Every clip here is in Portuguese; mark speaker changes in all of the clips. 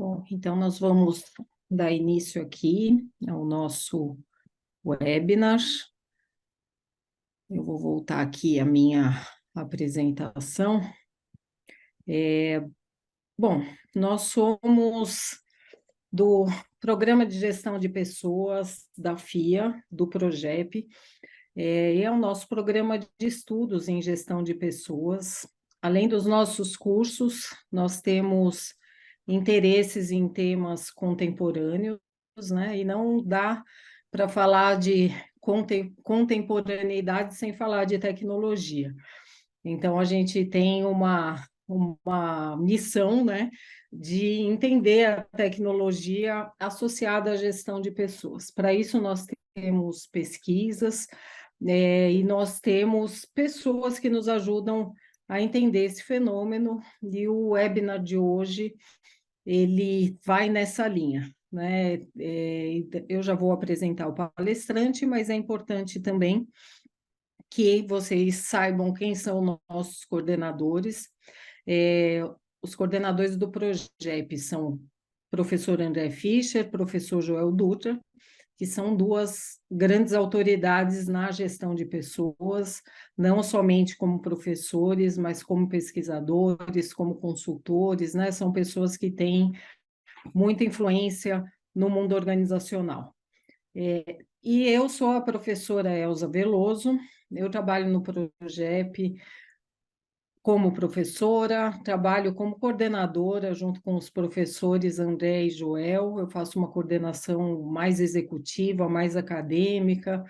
Speaker 1: Bom, então nós vamos dar início aqui ao nosso webinar. Eu vou voltar aqui à minha apresentação. Bom, nós somos do Programa de Gestão de Pessoas da FIA, do PROGEP, e é o nosso programa de estudos em gestão de pessoas. Além dos nossos cursos, nós temos interesses em temas contemporâneos, né? E não dá para falar de contemporaneidade sem falar de tecnologia. Então, a gente tem uma missão, né, de entender a tecnologia associada à gestão de pessoas. Para isso, nós temos pesquisas, e nós temos pessoas que nos ajudam a entender esse fenômeno, e o webinar de hoje, ele vai nessa linha, né? Eu já vou apresentar o palestrante, mas é importante também que vocês saibam quem são nossos coordenadores. Os coordenadores do PROGEP são o professor André Fischer, professor Joel Dutra, que são duas grandes autoridades na gestão de pessoas, não somente como professores, mas como pesquisadores, como consultores, né? São pessoas que têm muita influência no mundo organizacional. E eu sou a professora Elza Veloso, eu trabalho no PROGEP como professora, trabalho como coordenadora junto com os professores André e Joel, eu faço uma coordenação mais executiva, mais acadêmica,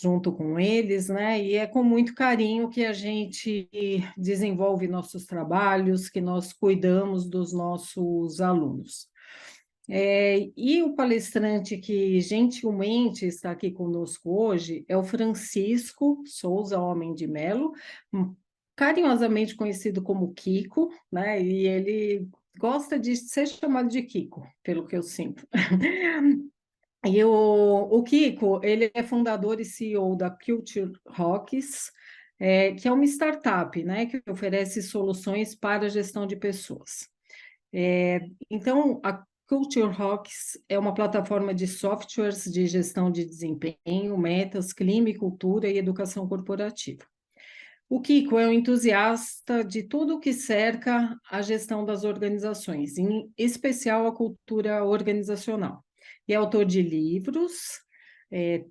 Speaker 1: junto com eles, né? E é com muito carinho que a gente desenvolve nossos trabalhos, que nós cuidamos dos nossos alunos. E o palestrante que gentilmente está aqui conosco hoje é o Francisco Souza Homem de Melo, carinhosamente conhecido como Kiko, né? E ele gosta de ser chamado de Kiko, pelo que eu sinto. E o Kiko, ele é fundador e CEO da Culture Rocks, que é uma startup, né, que oferece soluções para a gestão de pessoas. Então, a Culture Rocks é uma plataforma de softwares de gestão de desempenho, metas, clima e cultura e educação corporativa. O Kiko é um entusiasta de tudo o que cerca a gestão das organizações, em especial a cultura organizacional. E é autor de livros, The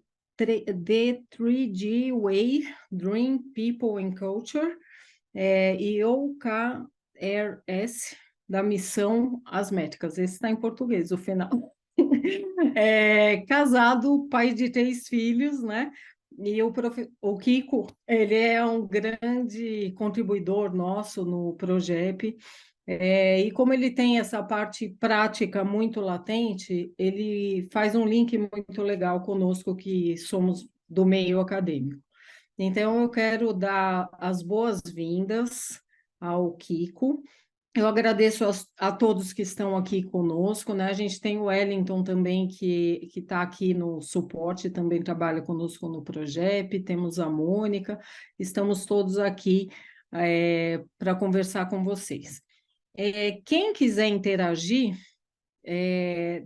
Speaker 1: 3G Way, Dream, People and Culture, e OKRS, da Missão às Métricas. Esse está em português, o final. Casado, pai de 3 filhos, né? E o Kiko, ele é um grande contribuidor nosso no Progep, e como ele tem essa parte prática muito latente, ele faz um link muito legal conosco, que somos do meio acadêmico. Então, eu quero dar as boas-vindas ao Kiko. Eu agradeço a todos que estão aqui conosco, né? A gente tem o Wellington também, que está aqui no suporte, também trabalha conosco no Progep, temos a Mônica, estamos todos aqui para conversar com vocês. Quem quiser interagir, é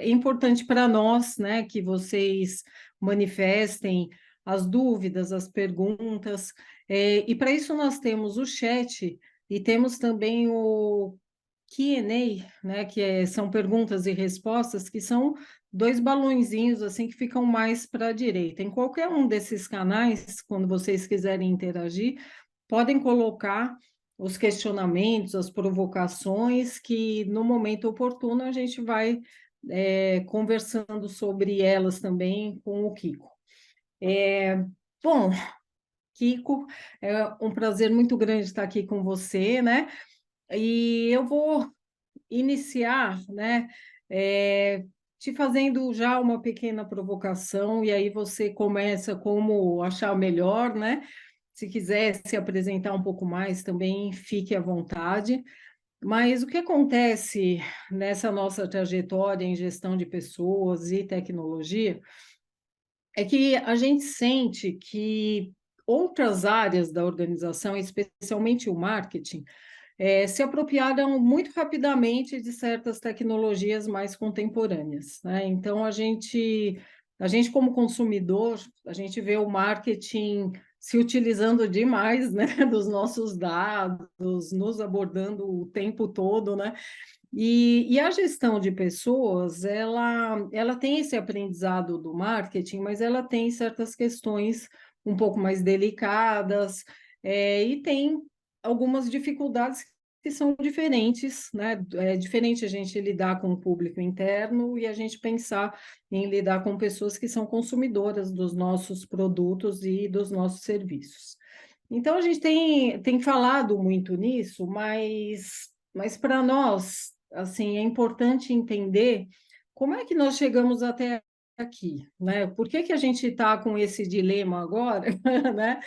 Speaker 1: importante para nós, né, que vocês manifestem as dúvidas, as perguntas, e para isso nós temos o chat e temos também o Q&A, né, são perguntas e respostas, que são 2 balõezinhos assim que ficam mais para a direita. Em qualquer um desses canais, quando vocês quiserem interagir, podem colocar os questionamentos, as provocações, que no momento oportuno a gente vai conversando sobre elas também com o Kiko. Bom, Kiko, é um prazer muito grande estar aqui com você, né? E eu vou iniciar, né, te fazendo já uma pequena provocação, e aí você começa como achar melhor, né? Se quiser se apresentar um pouco mais também, fique à vontade. Mas o que acontece nessa nossa trajetória em gestão de pessoas e tecnologia é que a gente sente que outras áreas da organização, especialmente o marketing, se apropriaram muito rapidamente de certas tecnologias mais contemporâneas, né? Então, a gente como consumidor, a gente vê o marketing se utilizando demais, né, dos nossos dados, nos abordando o tempo todo, né? E a gestão de pessoas, ela tem esse aprendizado do marketing, mas ela tem certas questões um pouco mais delicadas, e tem algumas dificuldades que são diferentes, né? É diferente a gente lidar com o público interno e a gente pensar em lidar com pessoas que são consumidoras dos nossos produtos e dos nossos serviços. Então, a gente tem falado muito nisso, mas para nós, assim, é importante entender como é que nós chegamos até aqui, né? Por que que a gente está com esse dilema agora, né?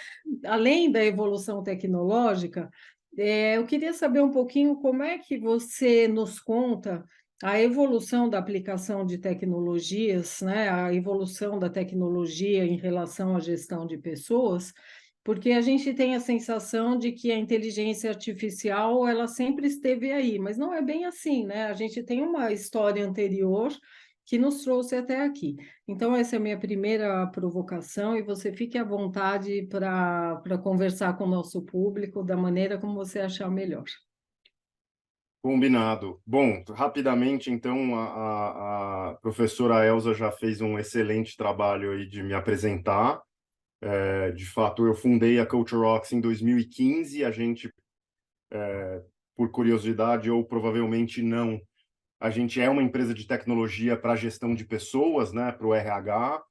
Speaker 1: Além da evolução tecnológica, eu queria saber um pouquinho como é que você nos conta a evolução da aplicação de tecnologias, né? A evolução da tecnologia em relação à gestão de pessoas, porque a gente tem a sensação de que a inteligência artificial ela sempre esteve aí, mas não é bem assim, né? A gente tem uma história anterior que nos trouxe até aqui. Então, essa é a minha primeira provocação, e você fique à vontade para conversar com o nosso público da maneira como você achar melhor.
Speaker 2: Combinado. Bom, rapidamente, então, a professora Elza já fez um excelente trabalho aí de me apresentar. De fato, eu fundei a CultureRocks em 2015. A gente, por curiosidade ou provavelmente não, a gente é uma empresa de tecnologia para gestão de pessoas, né, para o RH.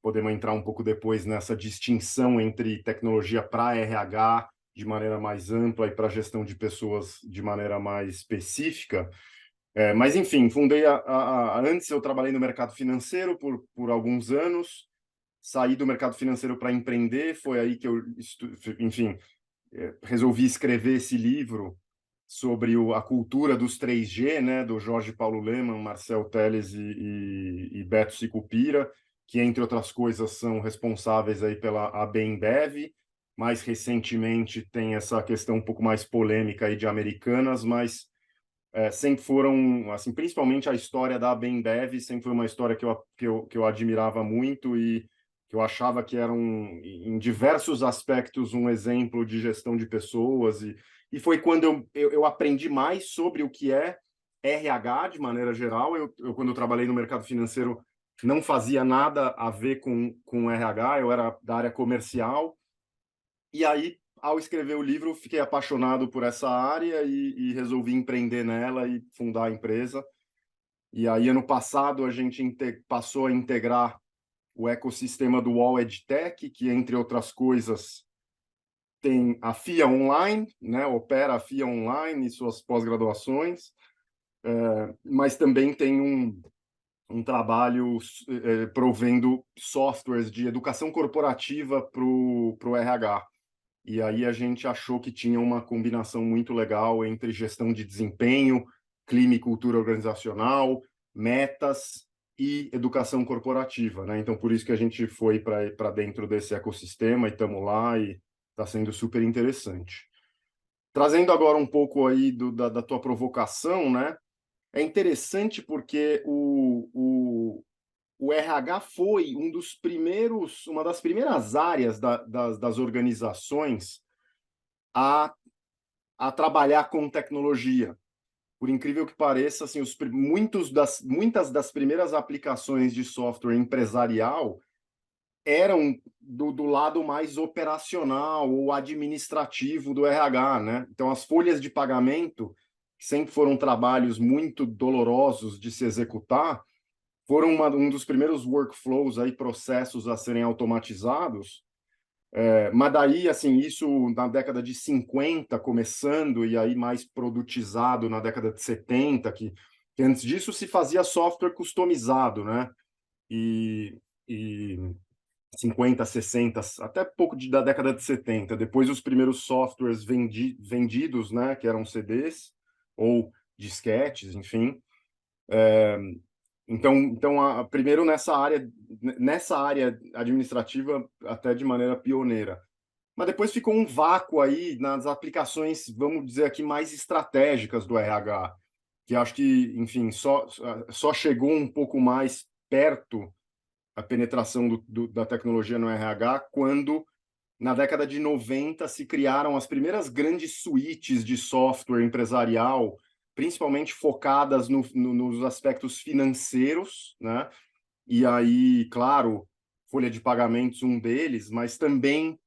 Speaker 2: Podemos entrar um pouco depois nessa distinção entre tecnologia para RH de maneira mais ampla e para gestão de pessoas de maneira mais específica. Mas, enfim, fundei antes eu trabalhei no mercado financeiro por alguns anos, saí do mercado financeiro para empreender, foi aí que eu, enfim, resolvi escrever esse livro sobre a cultura dos 3G, né, do Jorge Paulo Lemann, Marcel Telles e Beto Sicupira, que, entre outras coisas, são responsáveis aí pela AB InBev. Mais recentemente tem essa questão um pouco mais polêmica aí de Americanas, mas sempre foram, assim, principalmente a história da AB InBev, sempre foi uma história que eu admirava muito e que eu achava que era, em diversos aspectos, um exemplo de gestão de pessoas. E foi quando eu aprendi mais sobre o que é RH, de maneira geral. Quando eu trabalhei no mercado financeiro, não fazia nada a ver com RH, eu era da área comercial. E aí, ao escrever o livro, fiquei apaixonado por essa área e resolvi empreender nela e fundar a empresa. E aí, ano passado, a gente passou a integrar o ecossistema do UOL EdTech, que, entre outras coisas, tem a FIA Online, né? Opera a FIA Online e suas pós-graduações, mas também tem um trabalho provendo softwares de educação corporativa para o RH. E aí a gente achou que tinha uma combinação muito legal entre gestão de desempenho, clima e cultura organizacional, metas e educação corporativa, né? Então, por isso que a gente foi para dentro desse ecossistema e estamos lá e está sendo super interessante. Trazendo agora um pouco aí da tua provocação, né? É interessante porque o RH foi uma das primeiras áreas das organizações a, a trabalhar com tecnologia. Por incrível que pareça, assim, muitas das primeiras aplicações de software empresarial eram do lado mais operacional ou administrativo do RH, né? Então, as folhas de pagamento, que sempre foram trabalhos muito dolorosos de se executar, foram um dos primeiros workflows, aí, processos a serem automatizados. Mas daí, assim, isso na década de 50, começando, e aí mais produtizado na década de 70, que antes disso se fazia software customizado, né? E 50, 60, até pouco da década de 70. Depois os primeiros softwares vendidos, né, que eram CDs ou disquetes, enfim. Então primeiro nessa área administrativa, até de maneira pioneira. mas depois ficou um vácuo aí nas aplicações, vamos dizer aqui, mais estratégicas do RH, que acho que, enfim, só chegou um pouco mais perto a penetração da tecnologia no RH quando, na década de 90, se criaram as primeiras grandes suítes de software empresarial, principalmente focadas nos aspectos financeiros, né? E aí, claro, folha de pagamentos um deles, mas também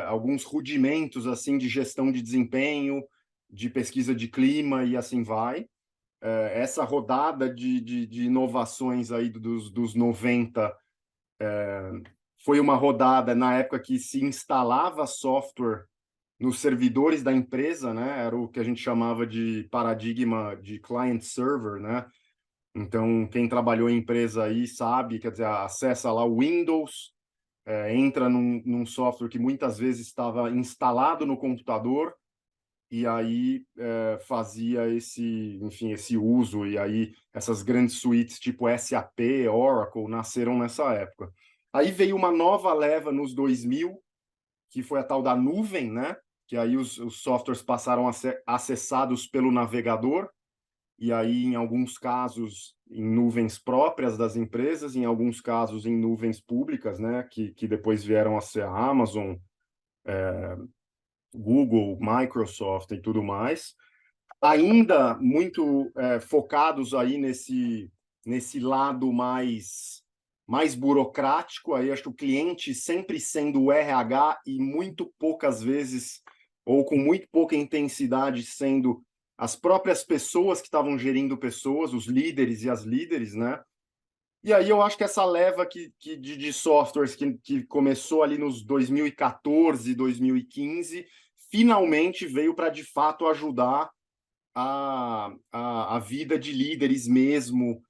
Speaker 2: alguns rudimentos assim de gestão de desempenho, de pesquisa de clima e assim vai. Essa rodada de inovações aí dos 90 foi uma rodada na época que se instalava software nos servidores da empresa, né? Era o que a gente chamava de paradigma de client server, né? Então, quem trabalhou em empresa aí sabe, quer dizer, acessa lá o Windows, entra num software que muitas vezes estava instalado no computador e aí fazia enfim, esse uso. E aí essas grandes suítes tipo SAP, Oracle, nasceram nessa época. Aí veio uma nova leva nos 2000, que foi a tal da nuvem, né? Que aí os softwares passaram a ser acessados pelo navegador, e aí, em alguns casos, em nuvens próprias das empresas, em alguns casos, em nuvens públicas, né? Que depois vieram a ser a Amazon, Google, Microsoft e tudo mais. Ainda muito focados aí nesse lado mais burocrático, aí acho que o cliente sempre sendo o RH e muito poucas vezes, ou com muito pouca intensidade, sendo as próprias pessoas que estavam gerindo pessoas, os líderes e as líderes, né? E aí eu acho que essa leva de softwares que começou ali nos 2014, 2015, finalmente veio para, de fato, ajudar a vida de líderes mesmo,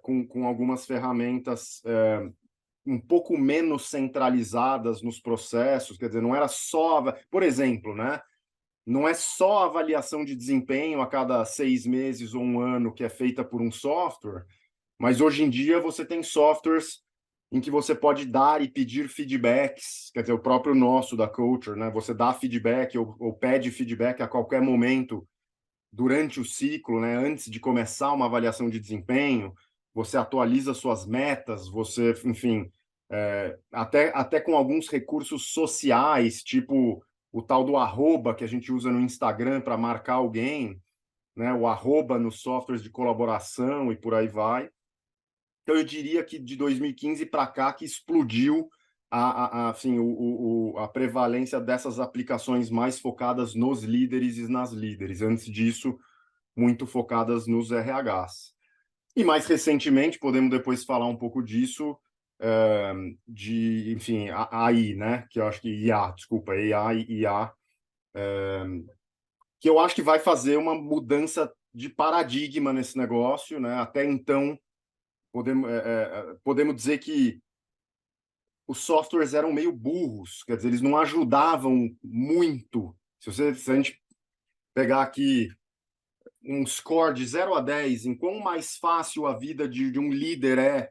Speaker 2: com algumas ferramentas um pouco menos centralizadas nos processos. Quer dizer, não era só, por exemplo, né? Não é só a avaliação de desempenho a cada 6 meses ou um ano que é feita por um software, mas hoje em dia você tem softwares em que você pode dar e pedir feedbacks, quer dizer, o próprio nosso da Culture, né? Você dá feedback ou pede feedback a qualquer momento durante o ciclo, né? Antes de começar uma avaliação de desempenho, você atualiza suas metas, você, enfim, até com alguns recursos sociais, tipo o tal do arroba que a gente usa no Instagram para marcar alguém, né? O arroba nos softwares de colaboração e por aí vai. Então, eu diria que de 2015 para cá que explodiu assim, a prevalência dessas aplicações mais focadas nos líderes e nas líderes. Antes disso, muito focadas nos RHs. E mais recentemente, podemos depois falar um pouco disso, enfim, a AI, né? Que eu acho que IA, desculpa, AI e IA, que eu acho que vai fazer uma mudança de paradigma nesse negócio, né? Até então, podemos dizer que os softwares eram meio burros, quer dizer, eles não ajudavam muito. Se a gente pegar aqui um score de 0 a 10 em quão mais fácil a vida de um líder é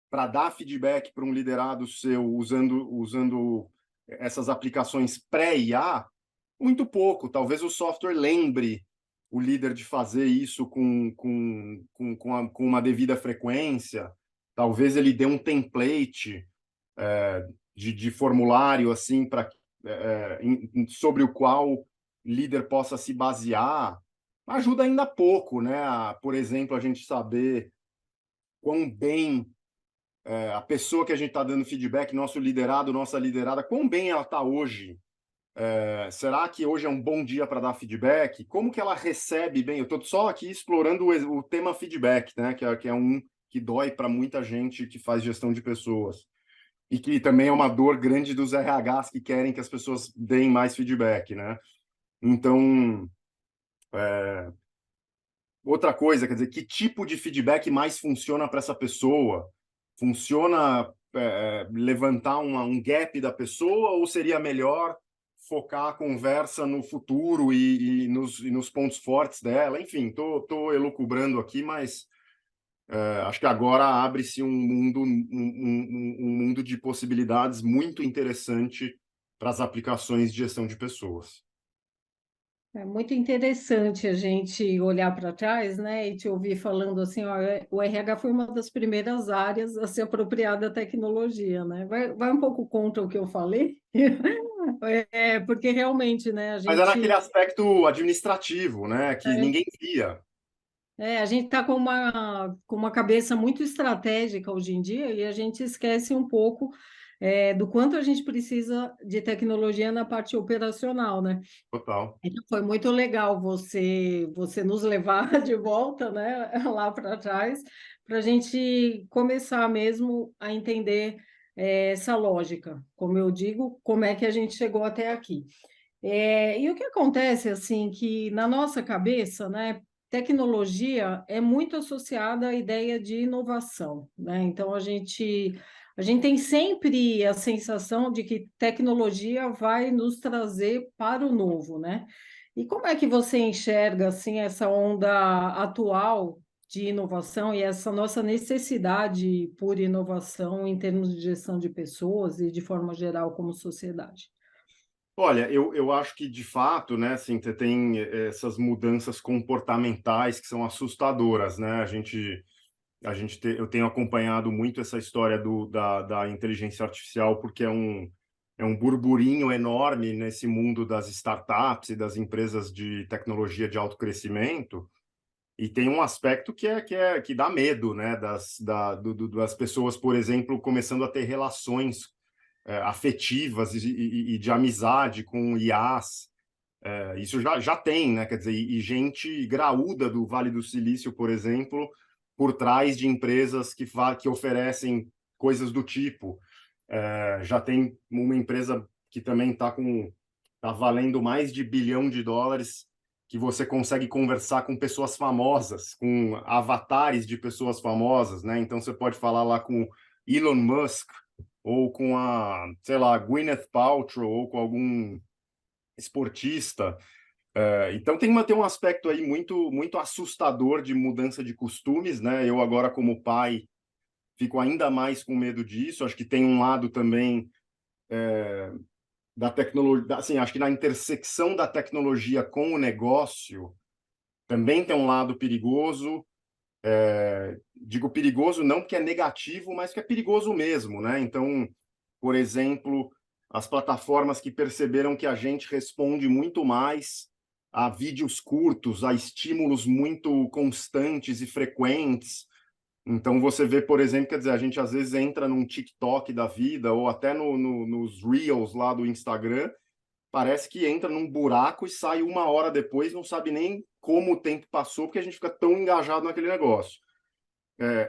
Speaker 2: para dar feedback para um liderado seu usando essas aplicações pré-IA, muito pouco. Talvez o software lembre o líder de fazer isso com uma devida frequência. Talvez ele dê um template de formulário assim sobre o qual líder possa se basear. Ajuda ainda pouco, né? Por exemplo, a gente saber quão bem a pessoa que a gente está dando feedback, nosso liderado, nossa liderada, quão bem ela está hoje. Será que hoje é um bom dia para dar feedback? Como que ela recebe bem? Eu estou só aqui explorando o tema feedback, né? Que é um que dói para muita gente que faz gestão de pessoas. E que também é uma dor grande dos RHs que querem que as pessoas deem mais feedback, né? Então, outra coisa, quer dizer, que tipo de feedback mais funciona para essa pessoa? Funciona levantar um gap da pessoa ou seria melhor focar a conversa no futuro e nos pontos fortes dela? Enfim, tô elucubrando aqui, mas acho que agora abre-se um mundo de possibilidades muito interessante para as aplicações de gestão de pessoas.
Speaker 1: É muito interessante a gente olhar para trás, né, e te ouvir falando assim, ó, o RH foi uma das primeiras áreas a se apropriar da tecnologia, né? Vai um pouco contra o que eu falei, porque realmente, né,
Speaker 2: Mas é naquele aspecto administrativo, né, que
Speaker 1: é,
Speaker 2: ninguém via.
Speaker 1: a gente está com uma cabeça muito estratégica hoje em dia e a gente esquece um pouco do quanto a gente precisa de tecnologia na parte operacional, né?
Speaker 2: Total.
Speaker 1: Então, foi muito legal você nos levar de volta, né, lá para trás, para a gente começar mesmo a entender essa lógica. Como eu digo, como é que a gente chegou até aqui. E o que acontece, assim, que na nossa cabeça, né, tecnologia é muito associada à ideia de inovação, né? Então, a gente tem sempre a sensação de que tecnologia vai nos trazer para o novo, né? E como é que você enxerga, assim, essa onda atual de inovação e essa nossa necessidade por inovação em termos de gestão de pessoas e de forma geral como sociedade?
Speaker 2: Olha, eu acho que, de fato, né, assim, você tem essas mudanças comportamentais que são assustadoras, né? Eu tenho acompanhado muito essa história da inteligência artificial, porque é um burburinho enorme nesse mundo das startups e das empresas de tecnologia de alto crescimento, e tem um aspecto que dá medo, né, das pessoas, por exemplo, começando a ter relações afetivas e de amizade com IAs. Isso já tem, né? Quer dizer, e gente graúda do Vale do Silício, por exemplo, por trás de empresas que oferecem coisas do tipo. Já tem uma empresa que também tá valendo mais de US$ 1 bilhão, que você consegue conversar com pessoas famosas, com avatares de pessoas famosas, né? Então você pode falar lá com Elon Musk ou com sei lá, Gwyneth Paltrow ou com algum esportista. Então tem um aspecto aí muito assustador de mudança de costumes, né? Eu agora, como pai, fico ainda mais com medo disso. Acho que tem um lado também da tecnologia, assim, acho que na intersecção da tecnologia com o negócio também tem um lado perigoso. Digo perigoso não porque é negativo, mas que é perigoso mesmo, né? Então, por exemplo, as plataformas que perceberam que a gente responde muito mais a vídeos curtos, a estímulos muito constantes e frequentes. Então, você vê, por exemplo, quer dizer, a gente às vezes entra num TikTok da vida ou até nos Reels lá do Instagram, parece que entra num buraco e sai 1 hora depois, não sabe nem como o tempo passou, porque a gente fica tão engajado naquele negócio.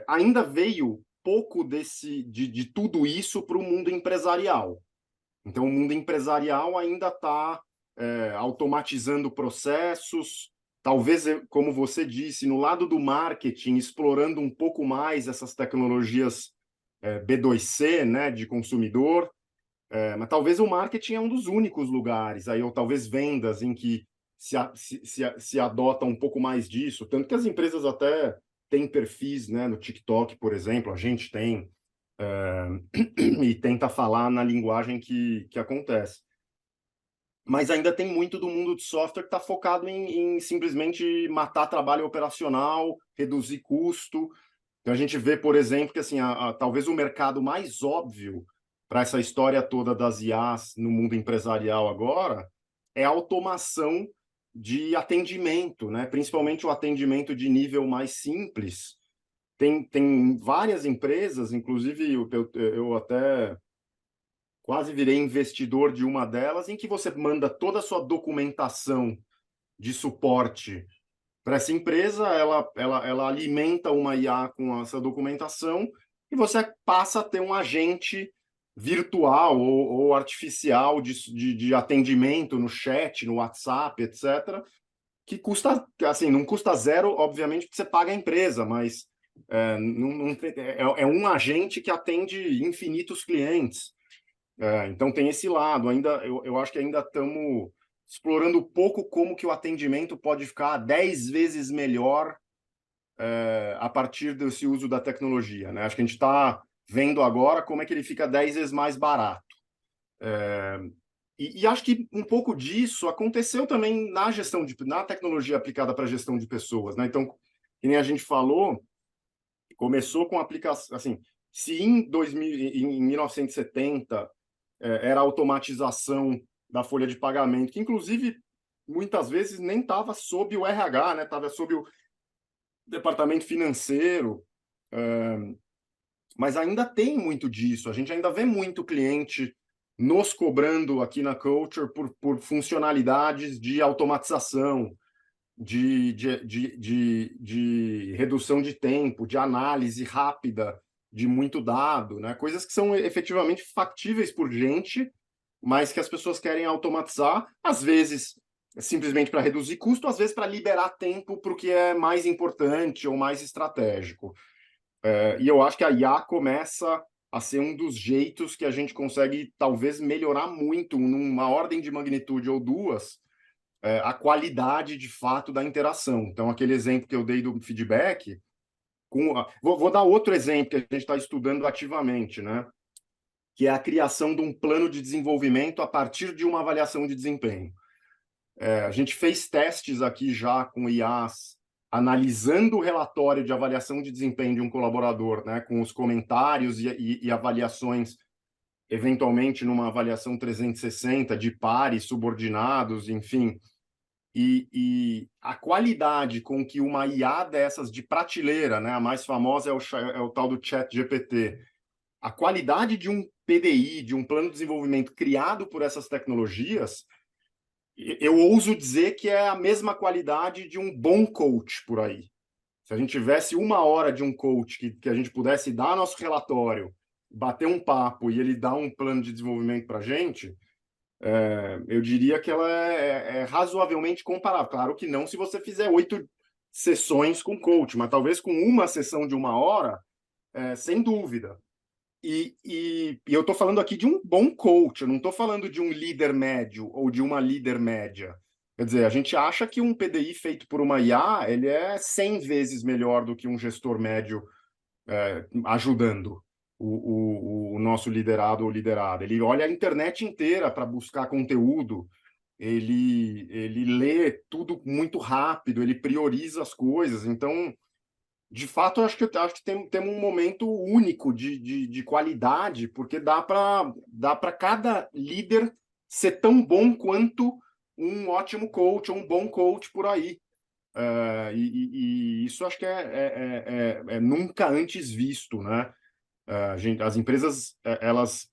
Speaker 2: Ainda veio pouco de tudo isso para o mundo empresarial. Então, o mundo empresarial ainda está automatizando processos, talvez, como você disse, no lado do marketing, explorando um pouco mais essas tecnologias B2C, né, de consumidor, mas talvez o marketing é um dos únicos lugares, aí, ou talvez vendas, em que se adota um pouco mais disso, tanto que as empresas até têm perfis, né, no TikTok, por exemplo, a gente tem, e tenta falar na linguagem que acontece. Mas ainda tem muito do mundo de software que está focado em simplesmente matar trabalho operacional, reduzir custo. Então a gente vê, por exemplo, que assim, talvez o mercado mais óbvio para essa história toda das IAs no mundo empresarial agora é a automação de atendimento, né? Principalmente o atendimento de nível mais simples. Tem várias empresas, inclusive eu até quase virei investidor de uma delas, em que você manda toda a sua documentação de suporte para essa empresa, ela alimenta uma IA com essa documentação e você passa a ter um agente virtual ou artificial de atendimento no chat, no WhatsApp, etc., que custa, assim, não custa zero, obviamente, porque você paga a empresa, mas é um agente que atende infinitos clientes. Então tem esse lado. Eu acho que ainda estamos explorando pouco como que o atendimento pode ficar 10 vezes melhor a partir desse uso da tecnologia, né? Acho que a gente está vendo agora como é que ele fica 10 vezes mais barato. E acho que um pouco disso aconteceu também na tecnologia aplicada para gestão de pessoas, né? Então, que nem a gente falou, começou com aplicação, assim, se em 1970 era a automatização da folha de pagamento, que inclusive muitas vezes nem estava sob o RH, né? Estava sob o departamento financeiro, mas ainda tem muito disso. A gente ainda vê muito cliente nos cobrando aqui na Culture por funcionalidades de automatização, de redução de tempo, de análise rápida de muito dado, né? Coisas que são efetivamente factíveis por gente, mas que as pessoas querem automatizar, às vezes simplesmente para reduzir custo, às vezes para liberar tempo para o que é mais importante ou mais estratégico. E eu acho que a IA começa a ser um dos jeitos que a gente consegue talvez melhorar muito, numa ordem de magnitude ou duas, a qualidade de fato da interação. Então, aquele exemplo que eu dei do feedback, vou dar outro exemplo que a gente está estudando ativamente, né? Que é a criação de um plano de desenvolvimento a partir de uma avaliação de desempenho. A gente fez testes aqui já com IAs, analisando o relatório de avaliação de desempenho de um colaborador, né, com os comentários e avaliações, eventualmente numa avaliação 360 de pares, subordinados, enfim. E a qualidade com que uma IA dessas de prateleira, né, a mais famosa é o tal do ChatGPT, a qualidade de um PDI, de um plano de desenvolvimento criado por essas tecnologias, eu ouso dizer que é a mesma qualidade de um bom coach por aí. Se a gente tivesse uma hora de um coach que a gente pudesse dar nosso relatório, bater um papo e ele dar um plano de desenvolvimento para a gente, eu diria que ela é razoavelmente comparável. Claro que não se você fizer 8 sessões com coach, mas talvez com uma sessão de uma hora, sem dúvida. E eu estou falando aqui de um bom coach, eu não estou falando de um líder médio ou de uma líder média. Quer dizer, a gente acha que um PDI feito por uma IA, ele é 100 vezes melhor do que um gestor médio ajudando o nosso liderado ou liderada. Ele olha a internet inteira para buscar conteúdo, ele lê tudo muito rápido, ele prioriza as coisas. Então, de fato, eu acho que temos um momento único de qualidade, porque dá para cada líder ser tão bom quanto um ótimo coach ou um bom coach por aí. E isso acho que é nunca antes visto, né? As empresas, elas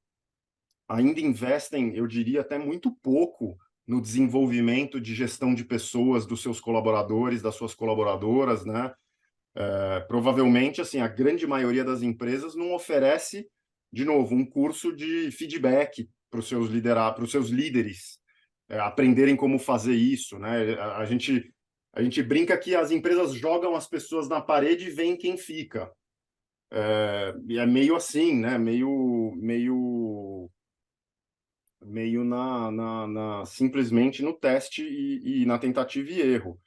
Speaker 2: ainda investem, eu diria, até muito pouco no desenvolvimento de gestão de pessoas, dos seus colaboradores, das suas colaboradoras, né? Provavelmente, assim, a grande maioria das empresas não oferece, de novo, um curso de feedback para os seus líderes, aprenderem como fazer isso, né? A gente brinca que as empresas jogam as pessoas na parede e veem quem fica. E é meio assim, né? Meio simplesmente no teste e na tentativa e erro.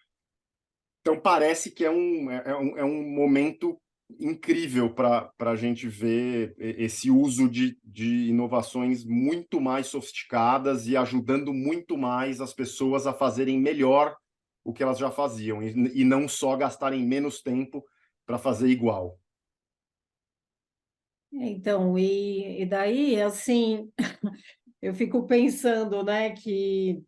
Speaker 2: Então, parece que é um momento incrível para a gente ver esse uso de inovações muito mais sofisticadas e ajudando muito mais as pessoas a fazerem melhor o que elas já faziam, e não só gastarem menos tempo para fazer igual.
Speaker 1: Então, e daí, assim, eu fico pensando, né, que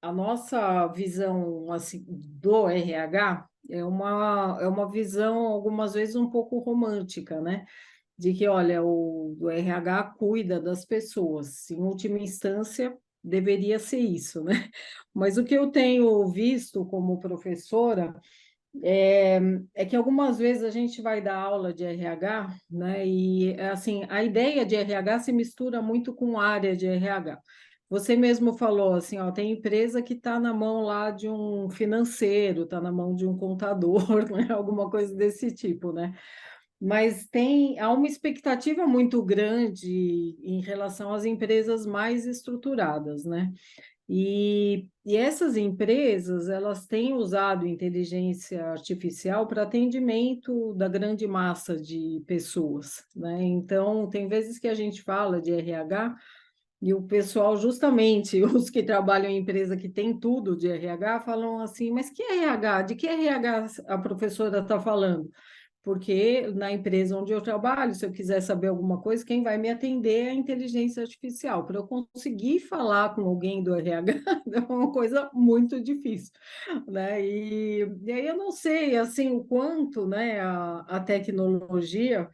Speaker 1: a nossa visão assim, do RH é uma visão, algumas vezes, um pouco romântica, né? De que, olha, o RH cuida das pessoas, em última instância, deveria ser isso, né? Mas o que eu tenho visto como professora é que algumas vezes a gente vai dar aula de RH, né? E assim, a ideia de RH se mistura muito com a área de RH. Você mesmo falou assim, ó, tem empresa que está na mão lá de um financeiro, está na mão de um contador, né? Alguma coisa desse tipo, né? Mas há uma expectativa muito grande em relação às empresas mais estruturadas, né? E essas empresas, elas têm usado inteligência artificial para atendimento da grande massa de pessoas, né? Então, tem vezes que a gente fala de RH, E o pessoal, justamente, os que trabalham em empresa que tem tudo de RH, falam assim, mas que RH? De que RH a professora está falando? Porque na empresa onde eu trabalho, se eu quiser saber alguma coisa, quem vai me atender é a inteligência artificial. Para eu conseguir falar com alguém do RH, é uma coisa muito difícil, né? E aí eu não sei, assim, o quanto, né, a tecnologia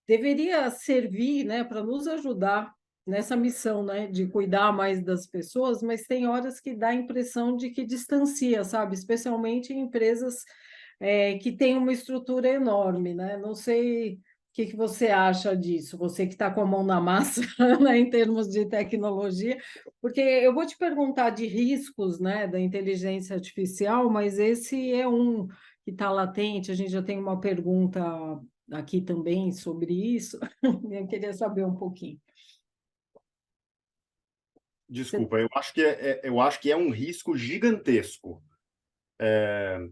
Speaker 1: deveria servir, né, para nos ajudar nessa missão, né, de cuidar mais das pessoas, mas tem horas que dá a impressão de que distancia, sabe? Especialmente em empresas que têm uma estrutura enorme, né? Não sei o que você acha disso, você que está com a mão na massa, né, em termos de tecnologia, porque eu vou te perguntar de riscos, né, da inteligência artificial, mas esse é um que está latente. A gente já tem uma pergunta aqui também sobre isso. Eu queria saber um pouquinho. Você-
Speaker 2: Desculpa, eu acho que é um risco gigantesco,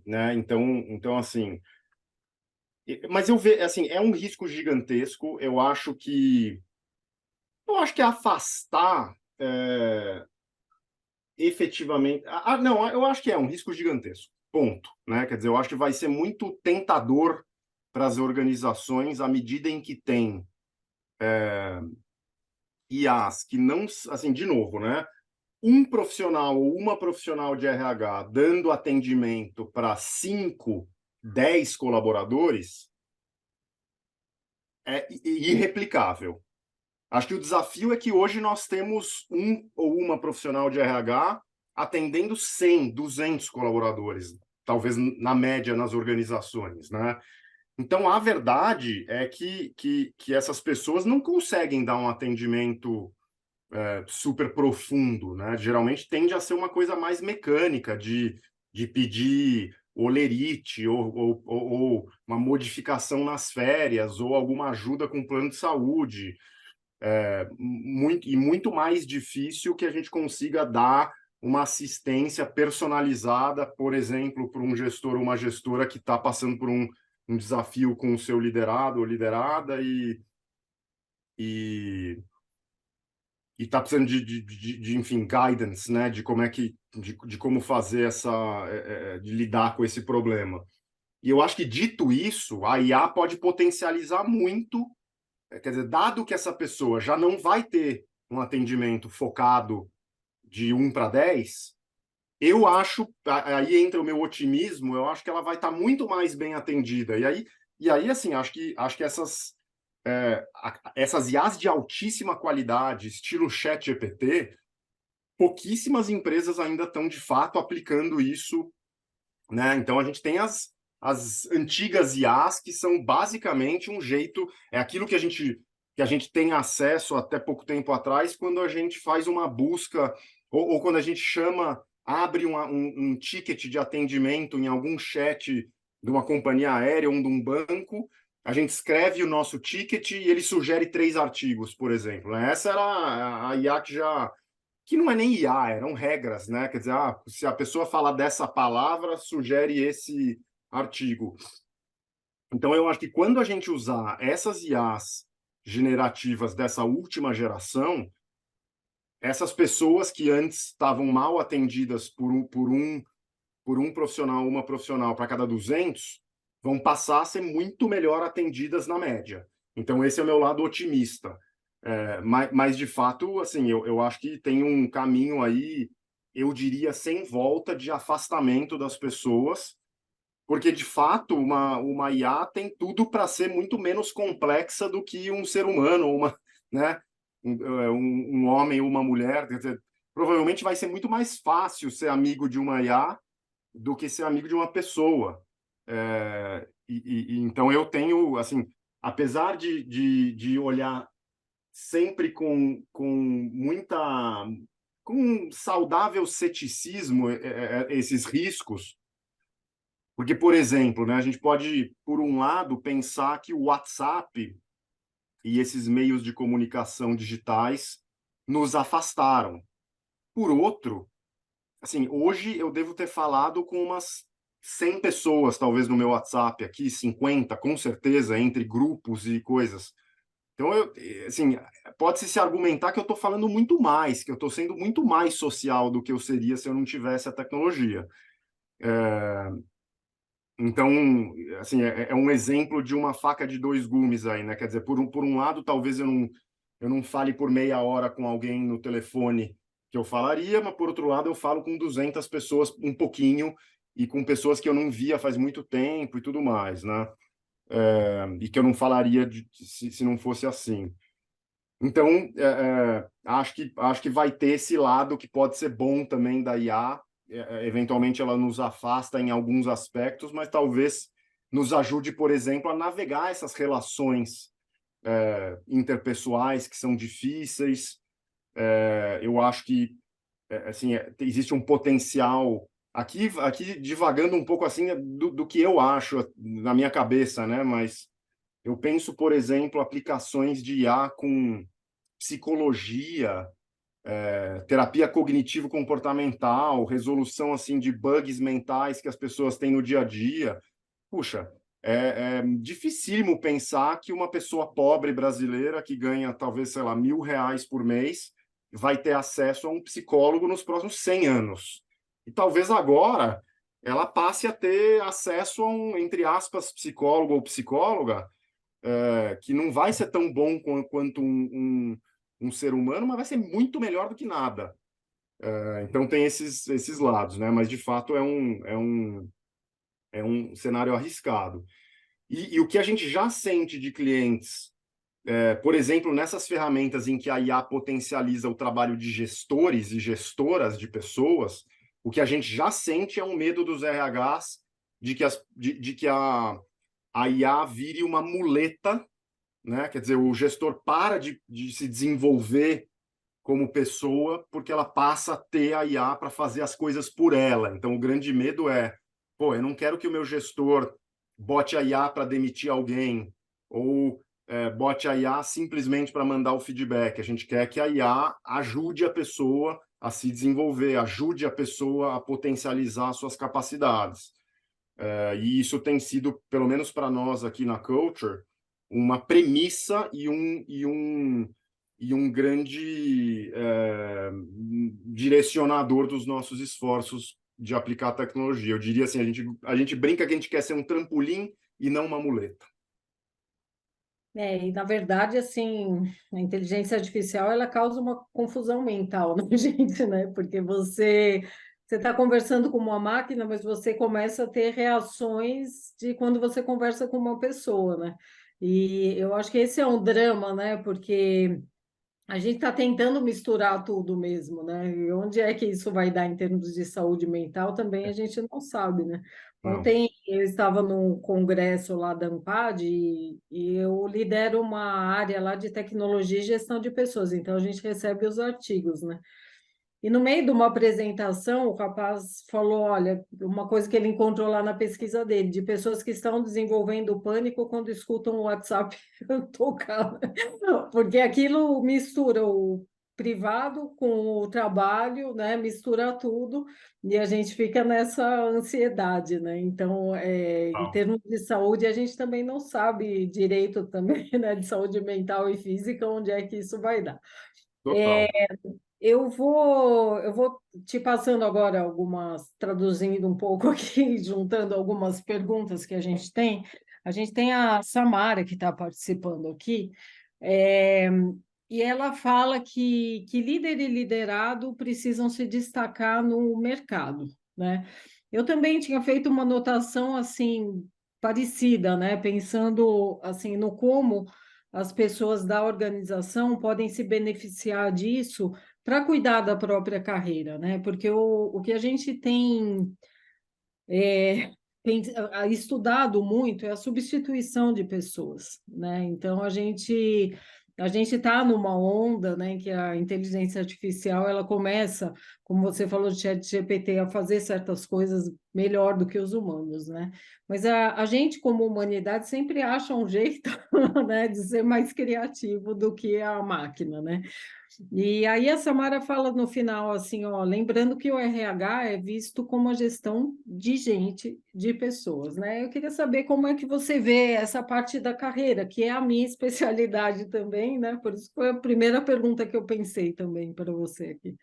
Speaker 2: né? Então assim, mas eu vejo assim, é um risco gigantesco. Eu acho que afastar efetivamente, não, eu acho que é um risco gigantesco. Ponto, né? Quer dizer, eu acho que vai ser muito tentador para as organizações à medida em que tem IAs que não, assim, de novo, né? Um profissional ou uma profissional de RH dando atendimento para 5, 10 colaboradores é irreplicável. Acho que o desafio é que hoje nós temos um ou uma profissional de RH atendendo 100, 200 colaboradores, talvez na média nas organizações, né? Então, a verdade é que essas pessoas não conseguem dar um atendimento super profundo, né? Geralmente tende a ser uma coisa mais mecânica, de pedir olerite ou uma modificação nas férias ou alguma ajuda com plano de saúde. Muito mais difícil que a gente consiga dar uma assistência personalizada, por exemplo, para um gestor ou uma gestora que está passando por um desafio com o seu liderado ou liderada e está precisando enfim, guidance, né, de como de como fazer de lidar com esse problema. E eu acho que, dito isso, a IA pode potencializar muito, quer dizer, dado que essa pessoa já não vai ter um atendimento focado de 1 para 10, eu acho, aí entra o meu otimismo, eu acho que ela vai estar muito mais bem atendida. E aí assim, acho que essas IAs de altíssima qualidade, estilo ChatGPT, pouquíssimas empresas ainda estão de fato aplicando isso, né? Então a gente tem as antigas IAs que são basicamente um jeito, é aquilo que a gente tem acesso até pouco tempo atrás quando a gente faz uma busca ou quando a gente abre um ticket de atendimento em algum chat de uma companhia aérea ou de um banco, a gente escreve o nosso ticket e ele sugere 3 artigos, por exemplo, né? Essa era a IA que não é nem IA, eram regras, né? Quer dizer, se a pessoa falar dessa palavra, sugere esse artigo. Então, eu acho que quando a gente usar essas IAs generativas dessa última geração, essas pessoas que antes estavam mal atendidas por um profissional, uma profissional para cada 200, vão passar a ser muito melhor atendidas na média. Então, esse é o meu lado otimista. Mas, de fato, assim, eu acho que tem um caminho aí, eu diria, sem volta de afastamento das pessoas, porque, de fato, uma IA tem tudo para ser muito menos complexa do que um ser humano, né? Um homem ou uma mulher. Quer dizer, provavelmente vai ser muito mais fácil ser amigo de uma IA do que ser amigo de uma pessoa. Então eu tenho, assim, apesar de olhar sempre com um saudável ceticismo esses riscos, porque, por exemplo, né, a gente pode, por um lado, pensar que o WhatsApp e esses meios de comunicação digitais nos afastaram. Por outro, assim, hoje eu devo ter falado com umas 100 pessoas, talvez, no meu WhatsApp aqui, 50, com certeza, entre grupos e coisas. Então, assim, pode-se se argumentar que eu estou falando muito mais, que eu estou sendo muito mais social do que eu seria se eu não tivesse a tecnologia. Então, assim, é um exemplo de uma faca de dois gumes aí, né? Quer dizer, por um lado, talvez eu não fale por meia hora com alguém no telefone que eu falaria, mas por outro lado, eu falo com 200 pessoas um pouquinho e com pessoas que eu não via faz muito tempo e tudo mais, né? E que eu não falaria se não fosse assim. Então, acho que vai ter esse lado que pode ser bom também da IA. Eventualmente, ela nos afasta em alguns aspectos, mas talvez nos ajude, por exemplo, a navegar essas relações interpessoais que são difíceis. Eu acho que assim, existe um potencial aqui divagando um pouco assim do que eu acho na minha cabeça, né? Mas eu penso, por exemplo, aplicações de IA com psicologia, terapia cognitivo-comportamental, resolução assim de bugs mentais que as pessoas têm no dia a dia. Puxa, é dificílimo pensar que uma pessoa pobre brasileira que ganha talvez, sei lá, R$ 1.000 por mês vai ter acesso a um psicólogo nos próximos 100 anos. E talvez agora ela passe a ter acesso a um, entre aspas, psicólogo ou psicóloga, que não vai ser tão bom quanto um ser humano, mas vai ser muito melhor do que nada. Então tem esses lados, né? Mas de fato é um cenário arriscado. E o que a gente já sente de clientes, por exemplo, nessas ferramentas em que a IA potencializa o trabalho de gestores e gestoras de pessoas, o que a gente já sente é um medo dos RHs de que a IA vire uma muleta, né? Quer dizer, o gestor para de se desenvolver como pessoa porque ela passa a ter a IA para fazer as coisas por ela. Então, o grande medo é, pô, eu não quero que o meu gestor bote a IA para demitir alguém ou bote a IA simplesmente para mandar o feedback. A gente quer que a IA ajude a pessoa a se desenvolver, ajude a pessoa a potencializar suas capacidades. E isso tem sido, pelo menos para nós aqui na Culture, uma premissa e um grande direcionador dos nossos esforços de aplicar a tecnologia. Eu diria assim, a gente brinca que a gente quer ser um trampolim e não uma muleta.
Speaker 1: E na verdade, assim, a inteligência artificial ela causa uma confusão mental na gente, né? Porque você está conversando com uma máquina, mas você começa a ter reações de quando você conversa com uma pessoa, né? E eu acho que esse é um drama, né? Porque a gente está tentando misturar tudo mesmo, né? E onde é que isso vai dar em termos de saúde mental também a gente não sabe, né?
Speaker 2: Não.
Speaker 1: Ontem eu estava num congresso lá da Ampad e eu lidero uma área lá de tecnologia e gestão de pessoas, então a gente recebe os artigos, né? E no meio de uma apresentação, o rapaz falou: olha, uma coisa que ele encontrou lá na pesquisa dele, de pessoas que estão desenvolvendo pânico quando escutam o WhatsApp tocar, porque aquilo mistura o privado com o trabalho, né? Mistura tudo e a gente fica nessa ansiedade, né? Então, em
Speaker 2: Não.
Speaker 1: termos de saúde, a gente também não sabe direito também, né? De saúde mental e física, onde é que isso vai dar.
Speaker 2: Total.
Speaker 1: Eu vou te passando agora algumas, traduzindo um pouco aqui, juntando algumas perguntas que a gente tem. A gente tem a Samara que está participando aqui, é, e ela fala que líder e liderado precisam se destacar no mercado, né? Eu também tinha feito uma anotação assim parecida, né? Pensando assim no como as pessoas da organização podem se beneficiar disso para cuidar da própria carreira, né? Porque o que a gente tem estudado muito é a substituição de pessoas, né? Então a gente está numa onda, né, que a inteligência artificial ela começa, como você falou de ChatGPT, a fazer certas coisas melhor do que os humanos, né? Mas a gente como humanidade sempre acha um jeito, né, de ser mais criativo do que a máquina, né? E aí a Samara fala no final assim, ó, lembrando que o RH é visto como a gestão de gente, de pessoas, né? Eu queria saber como é que você vê essa parte da carreira, que é a minha especialidade também, né? Por isso foi a primeira pergunta que eu pensei também para você aqui.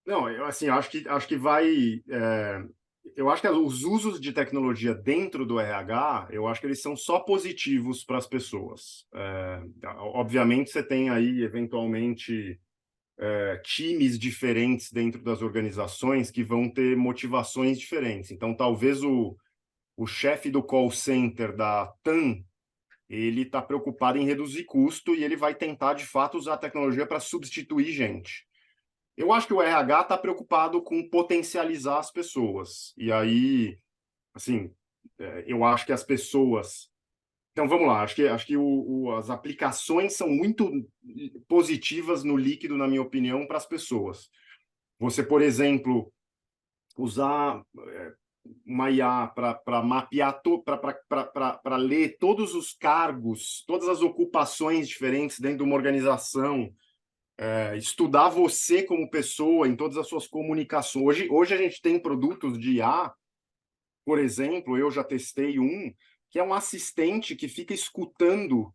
Speaker 2: Não, eu assim, acho que vai. Eu acho que os usos de tecnologia dentro do RH, eu acho que eles são só positivos para as pessoas. Obviamente, você tem aí, eventualmente, times diferentes dentro das organizações que vão ter motivações diferentes. Então, talvez o chefe do call center da TAM, ele está preocupado em reduzir custo e ele vai tentar, de fato, usar a tecnologia para substituir gente. Eu acho que o RH está preocupado com potencializar as pessoas. E aí, assim, eu acho que as pessoas. Então, vamos lá. Acho que as aplicações são muito positivas no líquido, na minha opinião, para as pessoas. Você, por exemplo, usar uma IA para mapear, para ler todos os cargos, todas as ocupações diferentes dentro de uma organização, estudar você como pessoa em todas as suas comunicações. Hoje a gente tem produtos de IA, por exemplo, eu já testei um, que é um assistente que fica escutando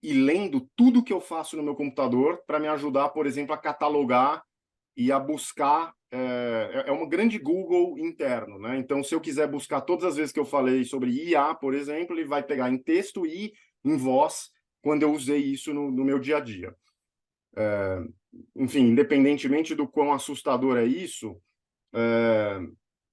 Speaker 2: e lendo tudo que eu faço no meu computador para me ajudar, por exemplo, a catalogar e a buscar. É uma grande Google interno, né? Então, se eu quiser buscar todas as vezes que eu falei sobre IA, por exemplo, ele vai pegar em texto e em voz quando eu usei isso no meu dia a dia. Enfim, independentemente do quão assustador é isso,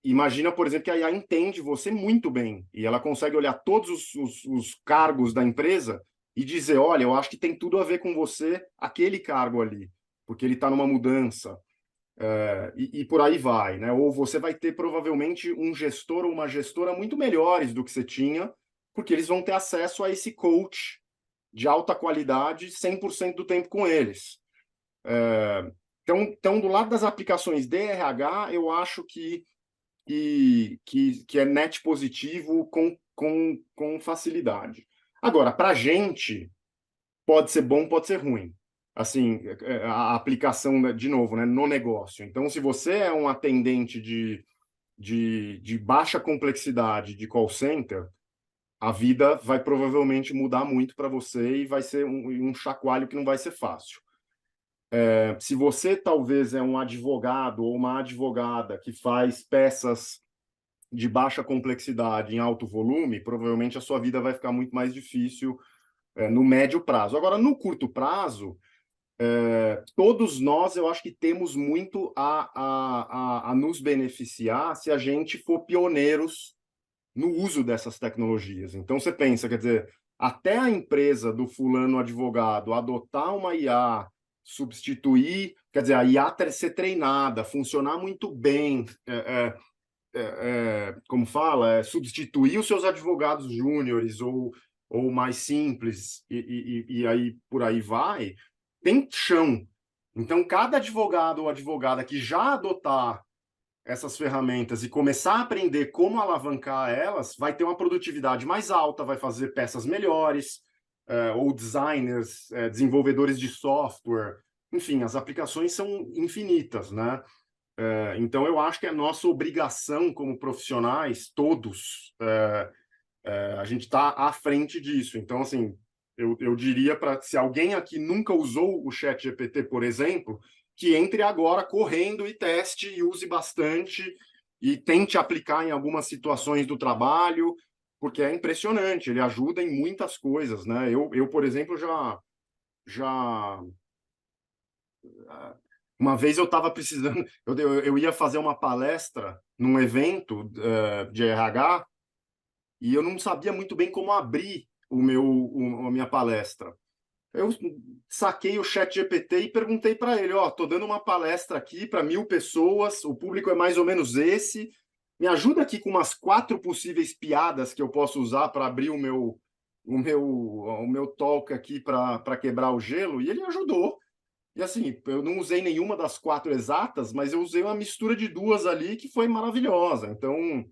Speaker 2: imagina, por exemplo, que a IA entende você muito bem e ela consegue olhar todos os cargos da empresa e dizer, olha, eu acho que tem tudo a ver com você, aquele cargo ali, porque ele está numa mudança, e por aí vai, né? Ou você vai ter provavelmente um gestor ou uma gestora muito melhores do que você tinha, porque eles vão ter acesso a esse coach de alta qualidade 100% do tempo com eles. Então, do lado das aplicações de RH, eu acho que é net positivo com facilidade. Agora, para a gente, pode ser bom, pode ser ruim. Assim, a aplicação, de novo, né, no negócio. Então, se você é um atendente de baixa complexidade de call center, a vida vai provavelmente mudar muito para você e vai ser um chacoalho que não vai ser fácil. Se você talvez é um advogado ou uma advogada que faz peças de baixa complexidade em alto volume, provavelmente a sua vida vai ficar muito mais difícil no médio prazo. Agora, no curto prazo, todos nós, eu acho que temos muito a nos beneficiar se a gente for pioneiros no uso dessas tecnologias. Então, você pensa, quer dizer, até a empresa do fulano advogado adotar uma IA, substituir, quer dizer, a IA ser treinada, funcionar muito bem, como fala, substituir os seus advogados júniores ou mais simples, e aí por aí vai, tem chão. Então, cada advogado ou advogada que já adotar essas ferramentas e começar a aprender como alavancar elas, vai ter uma produtividade mais alta, vai fazer peças melhores, ou designers, desenvolvedores de software, enfim, as aplicações são infinitas, né? Então, eu acho que é nossa obrigação como profissionais, todos, a gente está à frente disso. Então, assim, eu diria para se alguém aqui nunca usou o ChatGPT, por exemplo, que entre agora correndo e teste e use bastante e tente aplicar em algumas situações do trabalho, porque é impressionante, ele ajuda em muitas coisas, né? Eu por exemplo, já uma vez eu estava precisando, eu ia fazer uma palestra num evento de RH e eu não sabia muito bem como abrir a minha palestra. Eu saquei o chat GPT e perguntei para ele, ó, tô dando uma palestra aqui para 1.000 pessoas, o público é mais ou menos esse, me ajuda aqui com umas 4 possíveis piadas que eu posso usar para abrir o meu talk aqui para quebrar o gelo, e ele ajudou. E assim, eu não usei nenhuma das 4 exatas, mas eu usei uma mistura de 2 ali que foi maravilhosa. Então,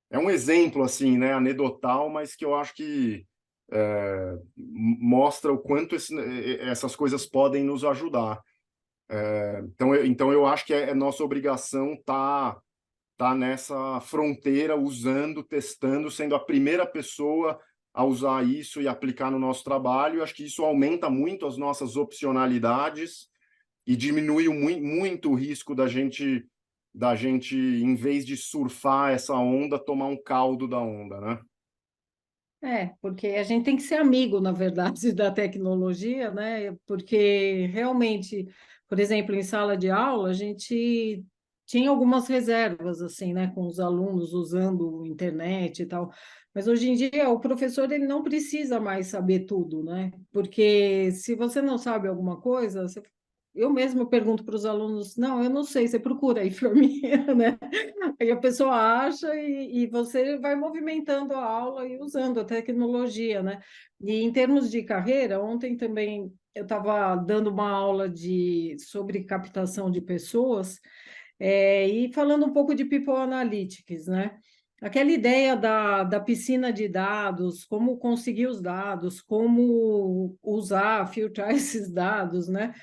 Speaker 2: é um exemplo, assim, né, anedotal, mas que eu acho que mostra o quanto essas coisas podem nos ajudar. Então eu acho que é nossa obrigação tá nessa fronteira, usando, testando, sendo a primeira pessoa a usar isso e aplicar no nosso trabalho. Eu acho que isso aumenta muito as nossas opcionalidades e diminui muito o risco da gente, em vez de surfar essa onda, tomar um caldo da onda, né?
Speaker 1: Porque a gente tem que ser amigo, na verdade, da tecnologia, né? Porque realmente, por exemplo, em sala de aula, a gente tinha algumas reservas, assim, né, com os alunos usando internet e tal. Mas hoje em dia o professor ele não precisa mais saber tudo, né? Porque se você não sabe alguma coisa, eu mesmo pergunto para os alunos, não, eu não sei, você procura aí para mim, né? Aí a pessoa acha e você vai movimentando a aula e usando a tecnologia, né? E em termos de carreira, ontem também eu estava dando uma aula sobre captação de pessoas, e falando um pouco de People Analytics, né? Aquela ideia da piscina de dados, como conseguir os dados, como usar, filtrar esses dados, né?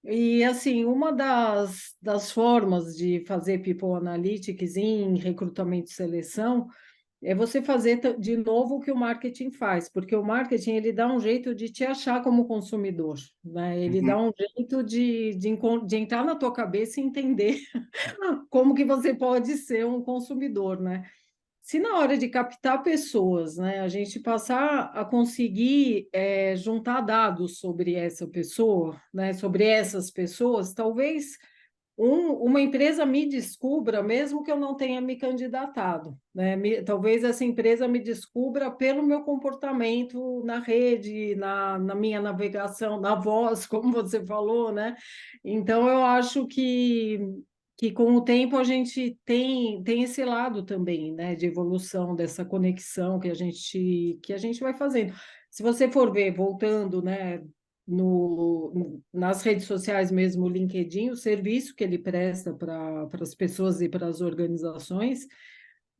Speaker 1: E assim, uma das formas de fazer People Analytics em recrutamento e seleção é você fazer de novo o que o marketing faz, porque o marketing ele dá um jeito de te achar como consumidor, né? Ele dá
Speaker 2: Uhum.
Speaker 1: um jeito de entrar na tua cabeça e entender como que você pode ser um consumidor, né? Se na hora de captar pessoas, né, a gente passar a conseguir juntar dados sobre essa pessoa, né, sobre essas pessoas, talvez uma empresa me descubra, mesmo que eu não tenha me candidatado, né? Talvez essa empresa me descubra pelo meu comportamento na rede, na minha navegação, na voz, como você falou, né? Então, eu acho que com o tempo a gente tem esse lado também, né? De evolução dessa conexão que a gente vai fazendo. Se você for ver, voltando, né? Nas redes sociais mesmo, o LinkedIn, o serviço que ele presta para as pessoas e para as organizações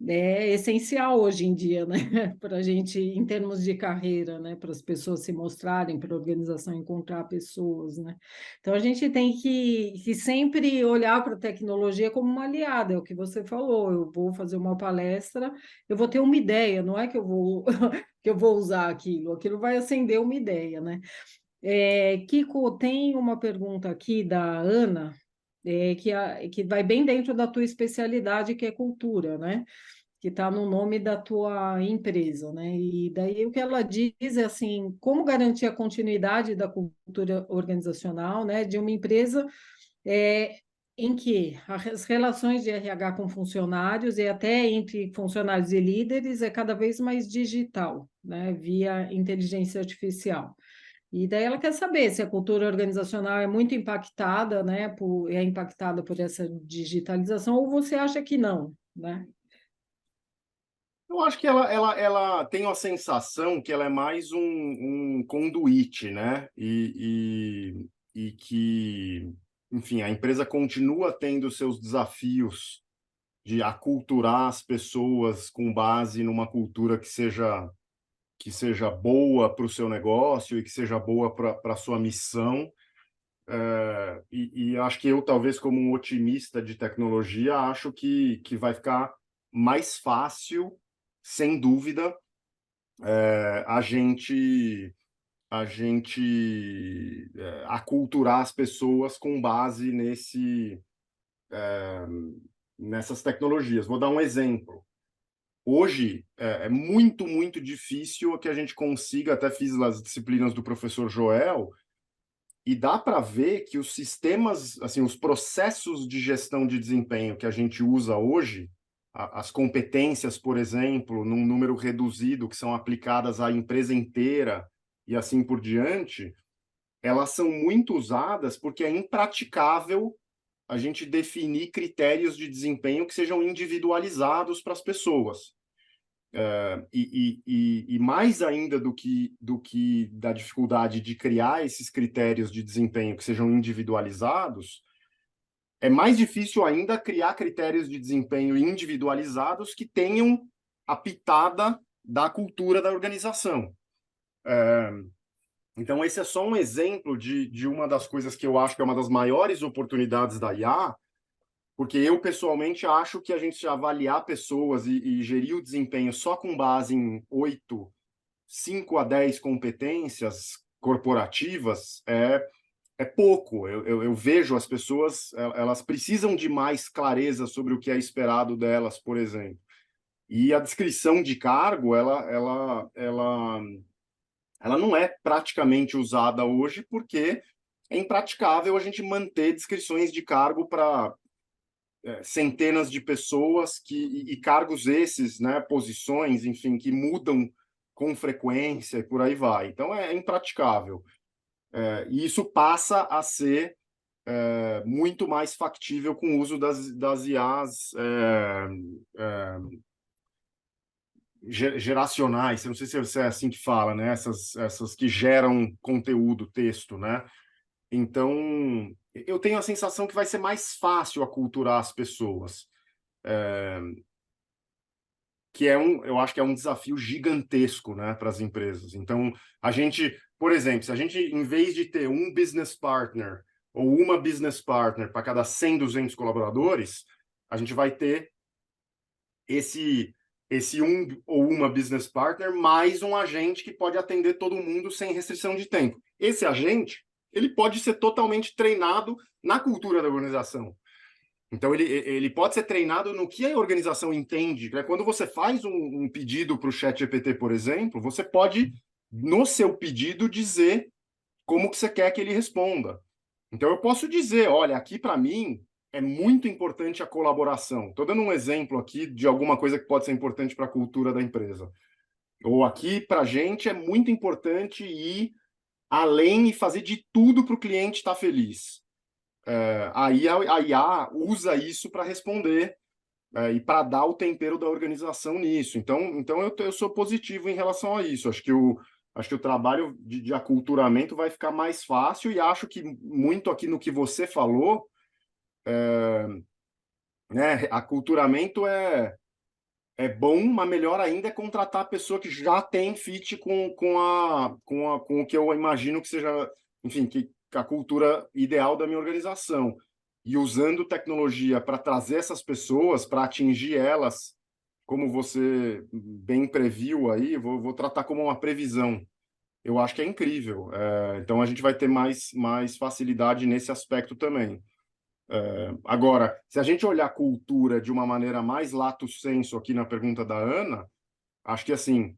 Speaker 1: é essencial hoje em dia, né? Para a gente, em termos de carreira, né? Para as pessoas se mostrarem, para a organização encontrar pessoas, né? Então, a gente tem que sempre olhar para a tecnologia como uma aliada, é o que você falou. Eu vou fazer uma palestra, eu vou ter uma ideia, não é que eu vou, que eu vou usar aquilo vai acender uma ideia, né? Kiko, tem uma pergunta aqui da Ana, que vai bem dentro da tua especialidade, que é cultura, né? Que está no nome da tua empresa, né? E daí o que ela diz é assim, como garantir a continuidade da cultura organizacional, né? De uma empresa é, em que as relações de RH com funcionários e até entre funcionários e líderes é cada vez mais digital, né? Via inteligência artificial. E daí ela quer saber se a cultura organizacional é muito impactada, né, é impactada por essa digitalização, ou você acha que não, né?
Speaker 2: Eu acho que ela tem a sensação que ela é mais um conduíte, né? E que, enfim, a empresa continua tendo seus desafios de aculturar as pessoas com base numa cultura que seja boa para o seu negócio e que seja boa para a sua missão. E acho que eu, talvez, como um otimista de tecnologia, acho que vai ficar mais fácil, sem dúvida, a gente aculturar as pessoas com base nessas tecnologias. Vou dar um exemplo. Hoje é muito, muito difícil que a gente consiga, até fiz as disciplinas do professor Joel, e dá para ver que os sistemas, assim, os processos de gestão de desempenho que a gente usa hoje, as competências, por exemplo, num número reduzido, que são aplicadas à empresa inteira e assim por diante, elas são muito usadas porque é impraticável a gente definir critérios de desempenho que sejam individualizados para as pessoas. E mais ainda do que da dificuldade de criar esses critérios de desempenho que sejam individualizados, é mais difícil ainda criar critérios de desempenho individualizados que tenham a pitada da cultura da organização. Então, esse é só um exemplo de uma das coisas que eu acho que é uma das maiores oportunidades da IA, porque eu, pessoalmente, acho que a gente avaliar pessoas e gerir o desempenho só com base em 5 a 10 competências corporativas é pouco. Eu vejo as pessoas, elas precisam de mais clareza sobre o que é esperado delas, por exemplo. E a descrição de cargo, ela não é praticamente usada hoje porque é impraticável a gente manter descrições de cargo para centenas de pessoas e cargos esses, né, posições, enfim, que mudam com frequência e por aí vai. Então é impraticável. E isso passa a ser muito mais factível com o uso das IAs geracionais, eu não sei se é assim que fala, né? Essas que geram conteúdo, texto, né? Então, eu tenho a sensação que vai ser mais fácil aculturar as pessoas, que eu acho que é um desafio gigantesco, né, para as empresas. Então, a gente, por exemplo, se a gente, em vez de ter um business partner ou uma business partner para cada 100, 200 colaboradores, a gente vai ter esse um ou uma business partner mais um agente que pode atender todo mundo sem restrição de tempo. Esse agente, ele pode ser totalmente treinado na cultura da organização. Então, ele pode ser treinado no que a organização entende. Né? Quando você faz um pedido para o ChatGPT, por exemplo, você pode, no seu pedido, dizer como que você quer que ele responda. Então, eu posso dizer, olha, aqui para mim é muito importante a colaboração. Estou dando um exemplo aqui de alguma coisa que pode ser importante para a cultura da empresa. Ou aqui, para a gente, é muito importante ir além e fazer de tudo para o cliente estar feliz. Aí a IA usa isso para responder e para dar o tempero da organização nisso. Então eu sou positivo em relação a isso. Acho que o trabalho de aculturamento vai ficar mais fácil e acho que muito aqui no que você falou, né, aculturamento é bom, mas melhor ainda é contratar a pessoa que já tem fit com o que eu imagino que seja, enfim, que a cultura ideal da minha organização. E usando tecnologia para trazer essas pessoas, para atingir elas, como você bem previu aí, vou tratar como uma previsão. Eu acho que é incrível. Então a gente vai ter mais facilidade nesse aspecto também. Agora, se a gente olhar a cultura de uma maneira mais lato sensu aqui na pergunta da Ana, acho que assim,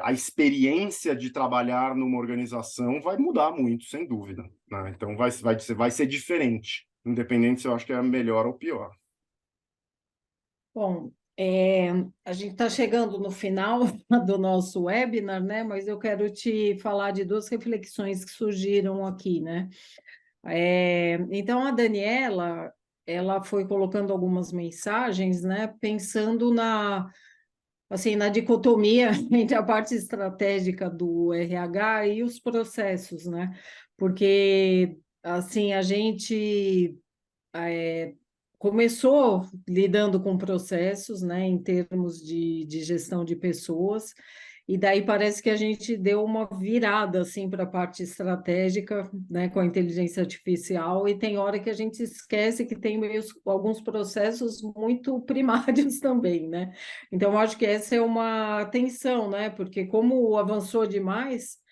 Speaker 2: a experiência de trabalhar numa organização vai mudar muito, sem dúvida, né? Então vai ser diferente, independente se eu acho que é melhor ou pior.
Speaker 1: Bom, a gente está chegando no final do nosso webinar, né? Mas eu quero te falar de duas reflexões que surgiram aqui, né? Então, a Daniela, ela foi colocando algumas mensagens, né? Pensando assim, na dicotomia entre a parte estratégica do RH e os processos, né? Porque, assim, a gente começou lidando com processos, né, em termos de gestão de pessoas, e daí parece que a gente deu uma virada assim para a parte estratégica, né, com a inteligência artificial, e tem hora que a gente esquece que tem alguns processos muito primários também, né? Então, eu acho que essa é uma tensão, né? Porque como avançou demais,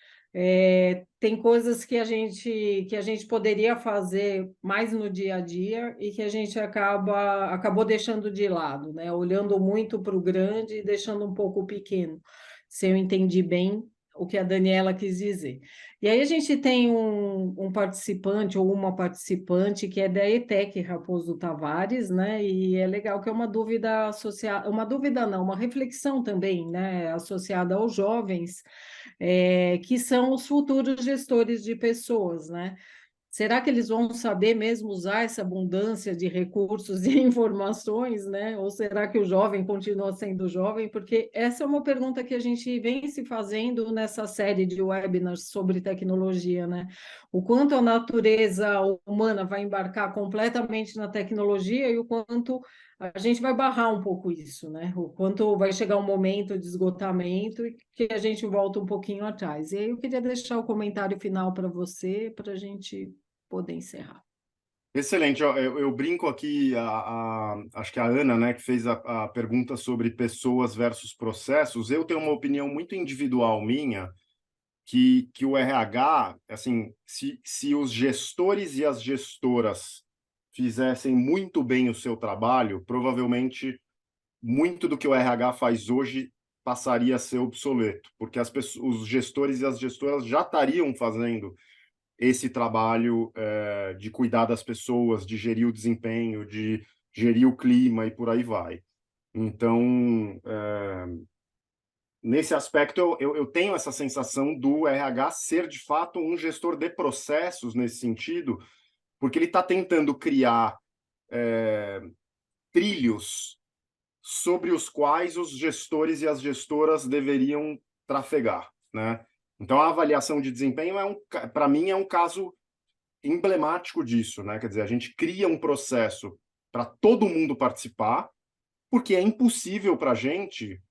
Speaker 1: tem coisas que a gente poderia fazer mais no dia a dia e que a gente acabou deixando de lado, né? Olhando muito para o grande e deixando um pouco o pequeno, se eu entendi bem o que a Daniela quis dizer. E aí a gente tem um participante ou uma participante que é da ETEC Raposo Tavares, né? E é legal que é uma dúvida associada, uma dúvida não, uma reflexão também, né? Associada aos jovens que são os futuros gestores de pessoas, né? Será que eles vão saber mesmo usar essa abundância de recursos e informações, né? Ou será que o jovem continua sendo jovem? Porque essa é uma pergunta que a gente vem se fazendo nessa série de webinars sobre tecnologia, né? O quanto a natureza humana vai embarcar completamente na tecnologia e o quanto a gente vai barrar um pouco isso, né? O quanto vai chegar um momento de esgotamento e que a gente volta um pouquinho atrás. E aí eu queria deixar o comentário final para você, para a gente poder encerrar.
Speaker 2: Excelente. Ó, eu brinco aqui, acho que a Ana, né, que fez a pergunta sobre pessoas versus processos. Eu tenho uma opinião muito individual minha, que o RH, assim, se os gestores e as gestoras fizessem muito bem o seu trabalho, provavelmente muito do que o RH faz hoje passaria a ser obsoleto, porque os gestores e as gestoras já estariam fazendo esse trabalho de cuidar das pessoas, de gerir o desempenho, de gerir o clima e por aí vai. Então, nesse aspecto, eu tenho essa sensação do RH ser, de fato, um gestor de processos nesse sentido, porque ele está tentando criar trilhos sobre os quais os gestores e as gestoras deveriam trafegar, né? Então, a avaliação de desempenho para mim, é um caso emblemático disso, né? Quer dizer, a gente cria um processo para todo mundo participar, porque é impossível para a gente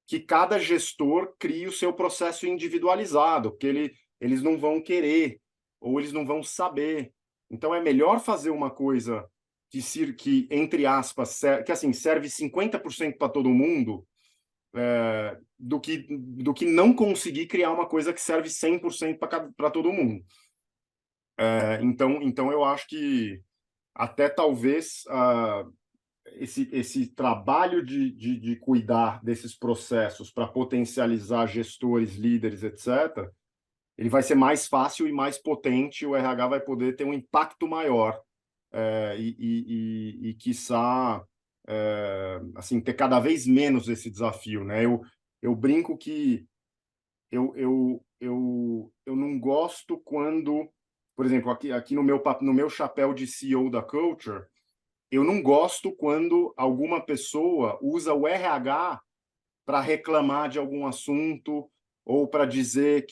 Speaker 2: que cada gestor crie o seu processo individualizado, porque eles não vão querer ou eles não vão saber. Então, é melhor fazer uma coisa que entre aspas, que assim, serve 50% para todo mundo, do que não conseguir criar uma coisa que serve 100% para todo mundo. Então, eu acho que até talvez esse trabalho de cuidar desses processos para potencializar gestores, líderes, etc., ele vai ser mais fácil e mais potente, o RH vai poder ter um impacto maior quiçá, assim, ter cada vez menos esse desafio, né? Eu brinco que eu não gosto quando, por exemplo, aqui no meu chapéu de CEO da Culture, eu não gosto quando alguma pessoa usa o RH para reclamar de algum assunto ou para dizer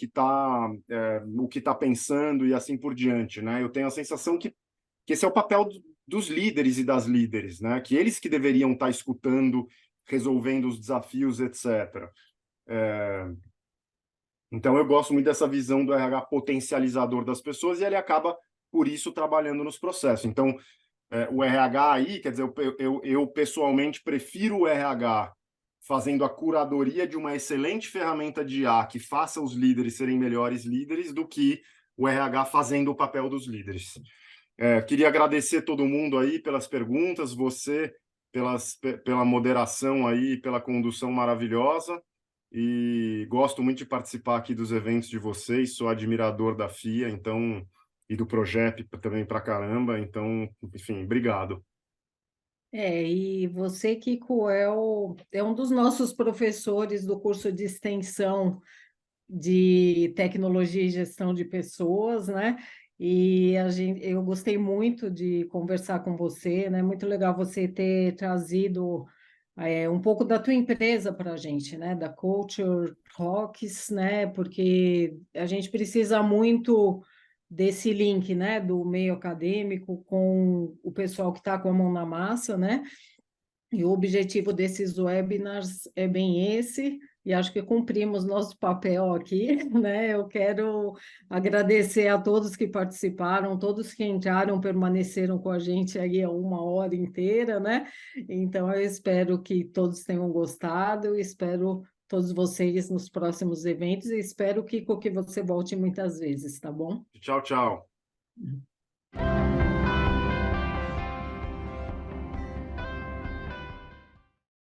Speaker 2: o que está pensando e assim por diante, né? Eu tenho a sensação que esse é o papel dos líderes e das líderes, né? Que eles que deveriam estar escutando, resolvendo os desafios, etc. Então, eu gosto muito dessa visão do RH potencializador das pessoas e ele acaba, por isso, trabalhando nos processos. Então, o RH aí, quer dizer, eu pessoalmente prefiro o RH fazendo a curadoria de uma excelente ferramenta de IA que faça os líderes serem melhores líderes do que o RH fazendo o papel dos líderes. Queria agradecer todo mundo aí pelas perguntas, você pela moderação aí, pela condução maravilhosa, e gosto muito de participar aqui dos eventos de vocês, sou admirador da FIA, então, e do Progep também pra caramba, então, enfim, obrigado.
Speaker 1: E você, Kiko, é um dos nossos professores do curso de extensão de tecnologia e gestão de pessoas, né? E eu gostei muito de conversar com você, né? Muito legal você ter trazido um pouco da tua empresa para a gente, né? Da Culture Rocks, né? Porque a gente precisa muito desse link, né? Do meio acadêmico com o pessoal que está com a mão na massa, né? E o objetivo desses webinars é bem esse, e acho que cumprimos nosso papel aqui, né? Eu quero agradecer a todos que participaram, todos que entraram, permaneceram com a gente aí a 1 hora inteira, né? Então, eu espero que todos tenham gostado, espero todos vocês nos próximos eventos e espero, Kiko, que você volte muitas vezes, tá bom?
Speaker 2: Tchau, tchau.